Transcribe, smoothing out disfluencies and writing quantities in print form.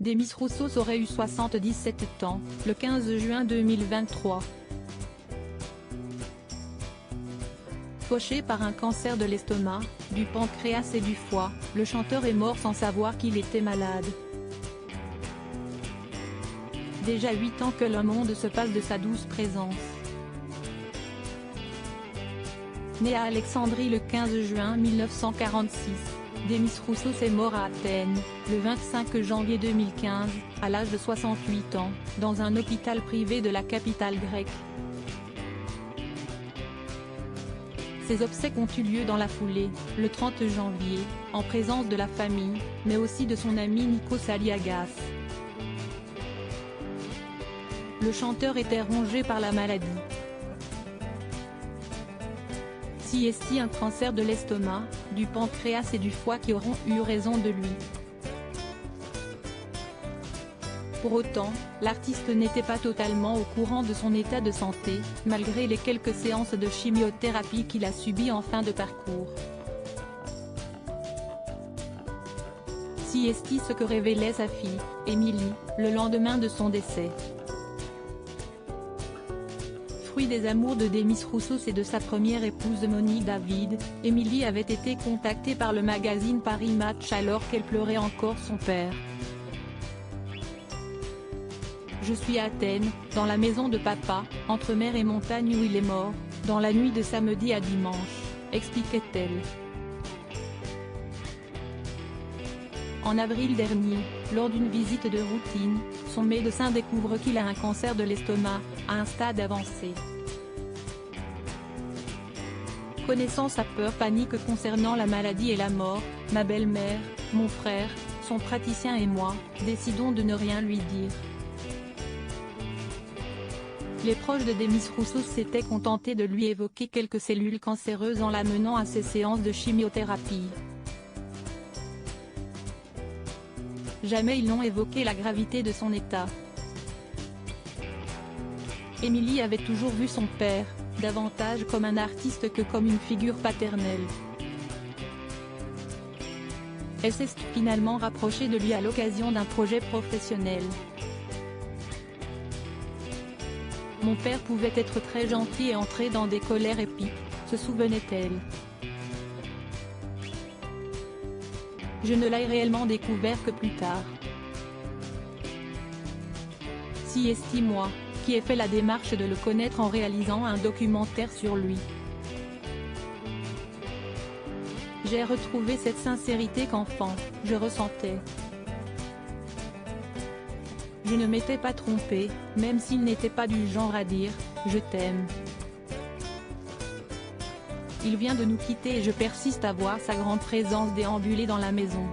Demis Roussos aurait eu 77 ans, le 15 juin 2023. Fauché par un cancer de l'estomac, du pancréas et du foie, le chanteur est mort sans savoir qu'il était malade. Déjà 8 ans que le monde se passe de sa douce présence. Né à Alexandrie le 15 juin 1946, Demis Roussos est mort à Athènes, le 25 janvier 2015, à l'âge de 68 ans, dans un hôpital privé de la capitale grecque. Ses obsèques ont eu lieu dans la foulée, le 30 janvier, en présence de la famille, mais aussi de son ami Nikos Aliagas. Le chanteur était rongé par la maladie. Si est-il un cancer de l'estomac, du pancréas et du foie qui auront eu raison de lui. Pour autant, l'artiste n'était pas totalement au courant de son état de santé, malgré les quelques séances de chimiothérapie qu'il a subies en fin de parcours. Si est-il ce que révélait sa fille, Émilie, le lendemain de son décès. Fruit des amours de Demis Roussos et de sa première épouse Monique David, Émilie avait été contactée par le magazine Paris Match alors qu'elle pleurait encore son père. Je suis à Athènes, dans la maison de papa, entre mer et montagne où il est mort, dans la nuit de samedi à dimanche, expliquait-elle. En avril dernier, lors d'une visite de routine, son médecin découvre qu'il a un cancer de l'estomac, à un stade avancé. Connaissant sa peur panique concernant la maladie et la mort, ma belle-mère, mon frère, son praticien et moi, décidons de ne rien lui dire. Les proches de Demis Roussos s'étaient contentés de lui évoquer quelques cellules cancéreuses en l'amenant à ses séances de chimiothérapie. Jamais ils n'ont évoqué la gravité de son état. Émilie avait toujours vu son père, davantage comme un artiste que comme une figure paternelle. Elle s'est finalement rapprochée de lui à l'occasion d'un projet professionnel. Mon père pouvait être très gentil et entrer dans des colères épiques, se souvenait-elle. Je ne l'ai réellement découvert que plus tard. Si est-il moi, qui ai fait la démarche de le connaître en réalisant un documentaire sur lui. J'ai retrouvé cette sincérité qu'enfant, je ressentais. Je ne m'étais pas trompée, même s'il n'était pas du genre à dire « je t'aime ». Il vient de nous quitter et je persiste à voir sa grande présence déambuler dans la maison.